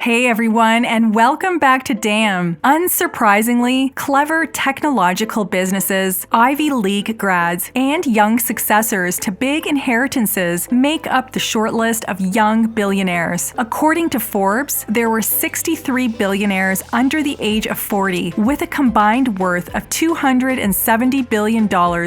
Hey everyone, and welcome back to Dayum. Unsurprisingly, clever technological businesses, Ivy League grads, and young successors to big inheritances make up the shortlist of young billionaires. According to Forbes, there were 63 billionaires under the age of 40, with a combined worth of $270 billion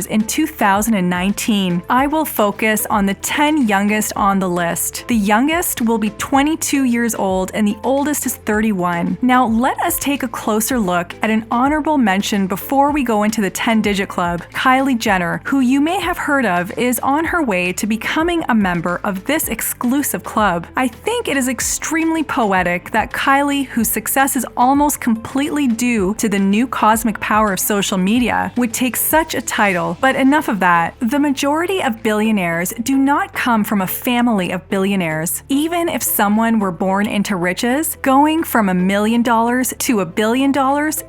in 2019. I will focus on the 10 youngest on the list. The youngest will be 22 years old and the oldest is 31. Now let us take a closer look at an honorable mention before we go into the 10-digit club. Kylie Jenner, who you may have heard of, is on her way to becoming a member of this exclusive club. I think it is extremely poetic that Kylie, whose success is almost completely due to the new cosmic power of social media, would take such a title. But enough of that. The majority of billionaires do not come from a family of billionaires. Even if someone were born into riches, going from $1 million to $1 billion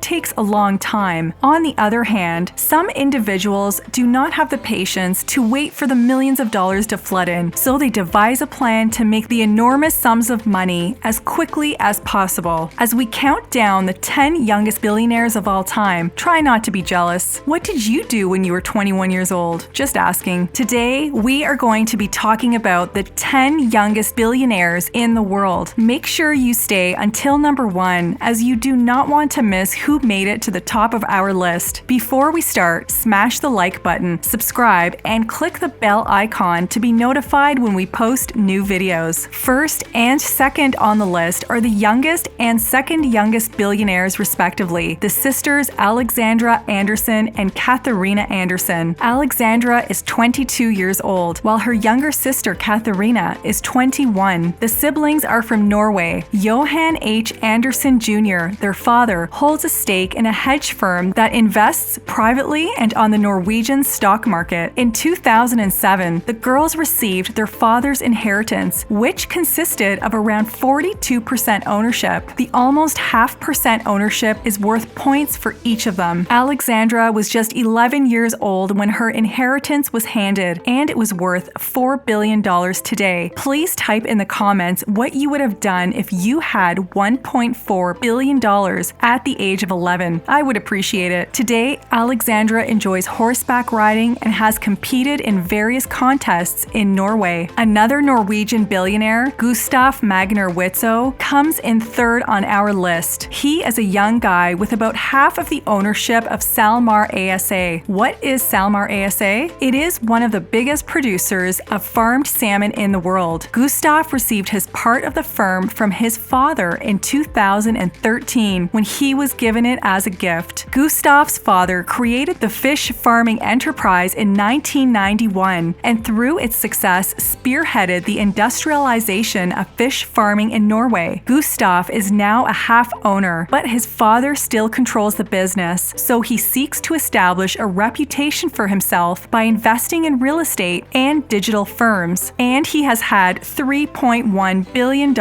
takes a long time. On the other hand, some individuals do not have the patience to wait for the millions of dollars to flood in, so they devise a plan to make the enormous sums of money as quickly as possible. As we count down the 10 youngest billionaires of all time, try not to be jealous. What did you do when you were 21 years old? Just asking. Today, we are going to be talking about the 10 youngest billionaires in the world. Make sure you stay until number 1, as you do not want to miss who made it to the top of our list. Before we start, smash the like button, subscribe, and click the bell icon to be notified when we post new videos. First and second on the list are the youngest and second youngest billionaires respectively, the sisters Alexandra Anderson and Katharina Anderson. Alexandra is 22 years old, while her younger sister Katharina is 21. The siblings are from Norway. Johan H. Anderson Jr., their father, holds a stake in a hedge firm that invests privately and on the Norwegian stock market. In 2007, the girls received their father's inheritance, which consisted of around 42% ownership. The almost 0.5% ownership is worth points for each of them. Alexandra was just 11 years old when her inheritance was handed, and it was worth $4 billion today. Please type in the comments what you would have done if you had $1.4 billion at the age of 11. I would appreciate it. Today, Alexandra enjoys horseback riding and has competed in various contests in Norway. Another Norwegian billionaire, Gustav Magnar Witzoe, comes in third on our list. He is a young guy with about half of the ownership of Salmar ASA. What is Salmar ASA? It is one of the biggest producers of farmed salmon in the world. Gustav received his part of the firm from his father in 2013 when he was given it as a gift. Gustav's father created the fish farming enterprise in 1991 and through its success spearheaded the industrialization of fish farming in Norway. Gustav is now a half owner, but his father still controls the business, so he seeks to establish a reputation for himself by investing in real estate and digital firms. And he has had $3.1 billion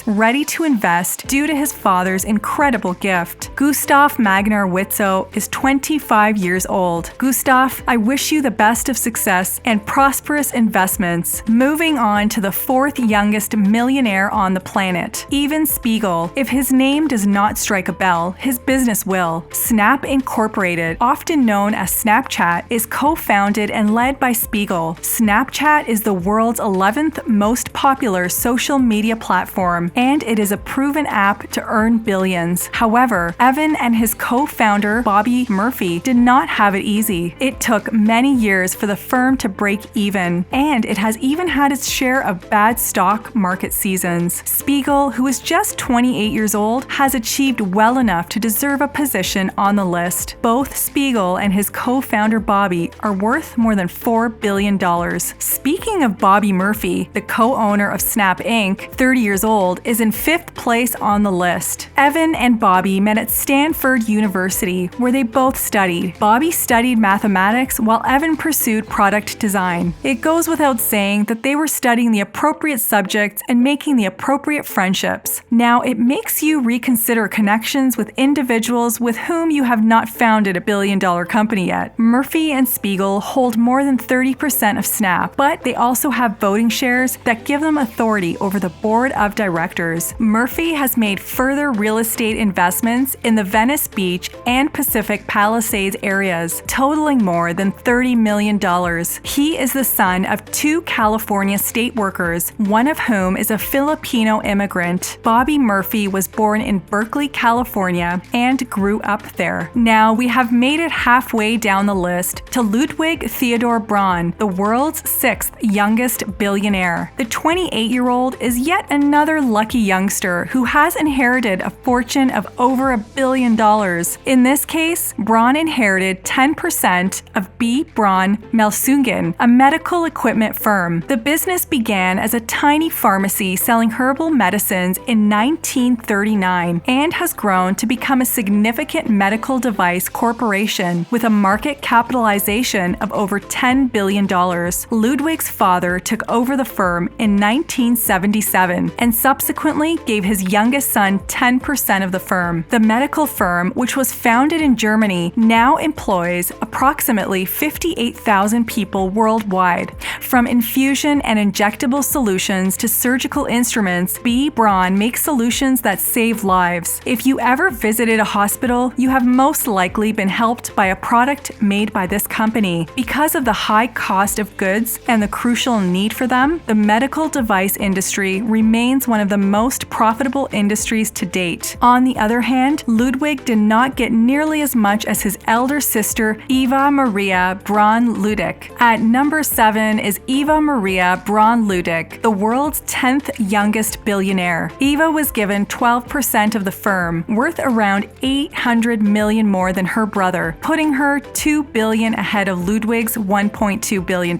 ready to invest due to his father's incredible gift. Gustav Magnar Witzoe is 25 years old. Gustav, I wish you the best of success and prosperous investments. Moving on to the 4th youngest millionaire on the planet, Evan Spiegel. If his name does not strike a bell, his business will. Snap Incorporated, often known as Snapchat, is co-founded and led by Spiegel. Snapchat is the world's 11th most popular social media platform, and it is a proven app to earn billions. However, Evan and his co-founder Bobby Murphy did not have it easy. It took many years for the firm to break even, and it has even had its share of bad stock market seasons. Spiegel, who is just 28 years old, has achieved well enough to deserve a position on the list. Both Spiegel and his co-founder Bobby are worth more than $4 billion. Speaking of Bobby Murphy, the co-owner of Snap Inc., 30 years old, is in 5th place on the list. Evan and Bobby met at Stanford University, where they both studied. Bobby studied mathematics while Evan pursued product design. It goes without saying that they were studying the appropriate subjects and making the appropriate friendships. Now, it makes you reconsider connections with individuals with whom you have not founded a billion-dollar company yet. Murphy and Spiegel hold more than 30% of Snap, but they also have voting shares that give them authority over the board of directors. years, Murphy has made further real estate investments in the Venice Beach and Pacific Palisades areas, totaling more than $30 million. He is the son of 2 California state workers, one of whom is a Filipino immigrant. Bobby Murphy was born in Berkeley, California, and grew up there. Now we have made it halfway down the list to Ludwig Theodor Braun, the world's 6th youngest billionaire. The 28-year-old is yet another lucky youngster who has inherited a fortune of over $1 billion. In this case, Braun inherited 10% of B. Braun Melsungen, a medical equipment firm. The business began as a tiny pharmacy selling herbal medicines in 1939 and has grown to become a significant medical device corporation with a market capitalization of over $10 billion. Ludwig's father took over the firm in 1977 and subsequently gave his youngest son 10% of the firm. The medical firm, which was founded in Germany, now employs approximately 58,000 people worldwide. From infusion and injectable solutions to surgical instruments, B. Braun makes solutions that save lives. If you ever visited a hospital, you have most likely been helped by a product made by this company. Because of the high cost of goods and the crucial need for them, the medical device industry remains one of the most profitable industries to date. On the other hand, Ludwig did not get nearly as much as his elder sister Eva Maria Braun-Ludig. At number 7 is Eva Maria Braun-Ludig, the world's 10th youngest billionaire. Eva was given 12% of the firm, worth around $800 million more than her brother, putting her $2 billion ahead of Ludwig's $1.2 billion.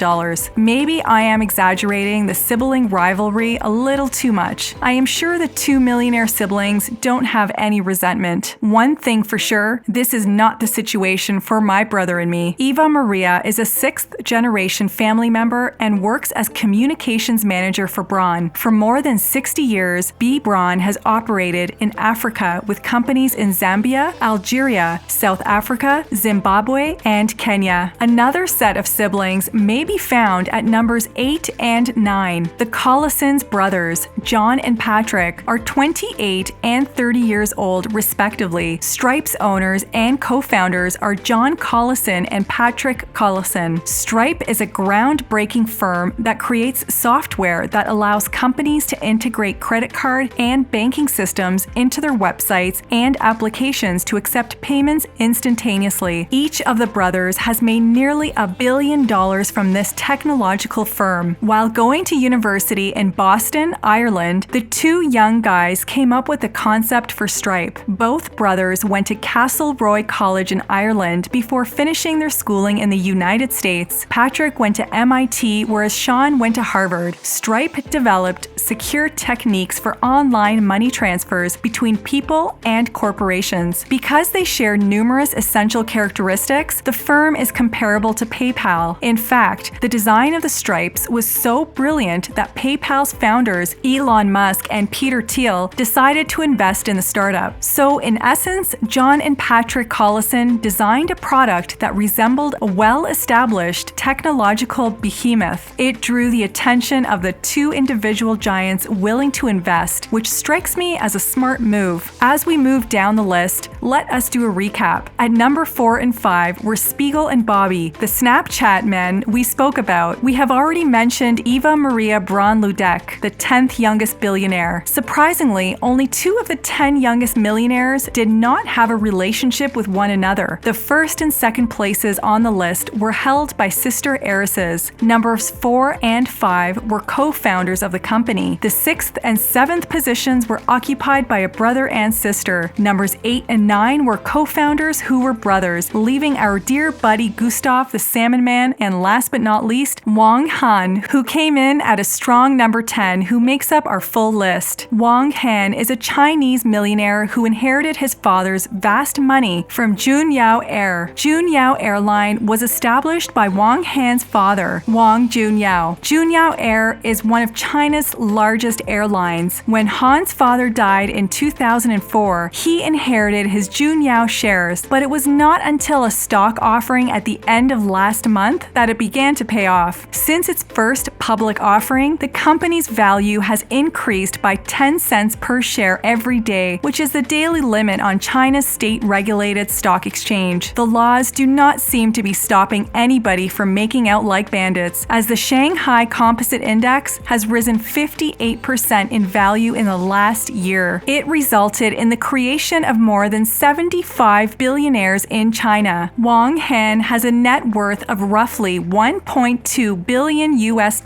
Maybe I am exaggerating the sibling rivalry a little too much. I am sure the 2 millionaire siblings don't have any resentment. One thing for sure, this is not the situation for my brother and me. Eva Maria is a 6th-generation family member and works as communications manager for Braun. For more than 60 years, B. Braun has operated in Africa with companies in Zambia, Algeria, South Africa, Zimbabwe, and Kenya. Another set of siblings may be found at numbers 8 and 9. The Collisons brothers, John and Patrick, are 28 and 30 years old respectively. Stripe's owners and co-founders are John Collison and Patrick Collison. Stripe is a groundbreaking firm that creates software that allows companies to integrate credit card and banking systems into their websites and applications to accept payments instantaneously. Each of the brothers has made nearly $1 billion from this technological firm. While going to university in Boston, Ireland, the 2 young guys came up with the concept for Stripe. Both brothers went to Castleroy College in Ireland before finishing their schooling in the United States. Patrick went to MIT, whereas Sean went to Harvard. Stripe developed secure techniques for online money transfers between people and corporations. Because they share numerous essential characteristics, the firm is comparable to PayPal. In fact, the design of the stripes was so brilliant that PayPal's founders, Elon Musk and Peter Thiel, decided to invest in the startup. So in essence, John and Patrick Collison designed a product that resembled a well-established technological behemoth. It drew the attention of the 2 individual giants willing to invest, which strikes me as a smart move. As we move down the list, let us do a recap. At number 4 and 5 were Spiegel and Bobby, the Snapchat men we spoke about. We have already mentioned Eva Maria Braun-Ludig, the 10th youngest billionaire. Surprisingly, only 2 of the 10 youngest millionaires did not have a relationship with one another. The first and second places on the list were held by sister heiresses. Numbers 4 and 5 were co-founders of the company. The 6th and 7th positions were occupied by a brother and sister. Numbers 8 and 9 were co-founders who were brothers, leaving our dear buddy Gustav the Salmon Man, and last but not least, Wang Han, who came in at a strong number 10, who makes up our full list. Wang Han is a Chinese millionaire who inherited his father's vast money from Junyao Air. Junyao Airline was established by Wang Han's father, Wang Junyao. Junyao Air is one of China's largest airlines. When Han's father died in 2004, he inherited his Junyao shares, but it was not until a stock offering at the end of last month that it began to pay off. Since its first public offering, the company's value has increased by at 10 cents per share every day, which is the daily limit on China's state-regulated stock exchange. The laws do not seem to be stopping anybody from making out like bandits, as the Shanghai Composite Index has risen 58% in value in the last year. It resulted in the creation of more than 75 billionaires in China. Wang Han has a net worth of roughly $1.2 billion US,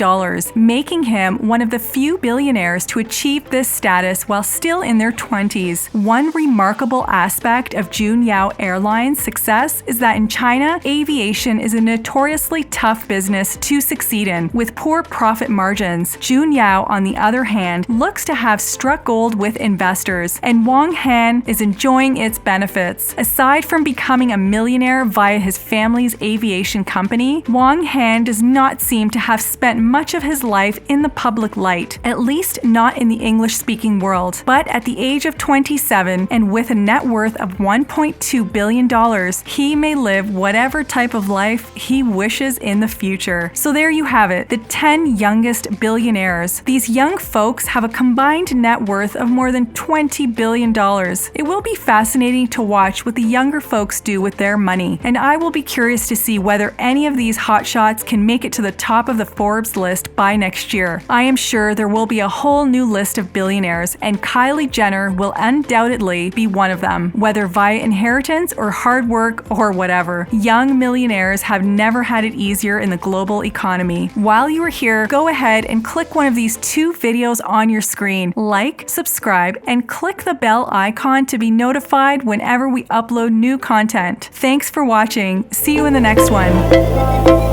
making him one of the few billionaires to achieve this status while still in their 20s. One remarkable aspect of Junyao Airlines' success is that in China, aviation is a notoriously tough business to succeed in, with poor profit margins. Junyao, on the other hand, looks to have struck gold with investors, and Wang Han is enjoying its benefits. Aside from becoming a millionaire via his family's aviation company, Wang Han does not seem to have spent much of his life in the public light, at least not in the English-speaking world. But at the age of 27 and with a net worth of $1.2 billion, he may live whatever type of life he wishes in the future. So there you have it, the 10 youngest billionaires. These young folks have a combined net worth of more than $20 billion. It will be fascinating to watch what the younger folks do with their money, and I will be curious to see whether any of these hotshots can make it to the top of the Forbes list by next year. I am sure there will be a whole new list of billionaires, and Kylie Jenner will undoubtedly be one of them, whether via inheritance or hard work or whatever. Young millionaires have never had it easier in the global economy. While you are here, go ahead and click one of these 2 videos on your screen. Like, subscribe, and click the bell icon to be notified whenever we upload new content. Thanks for watching. See you in the next one.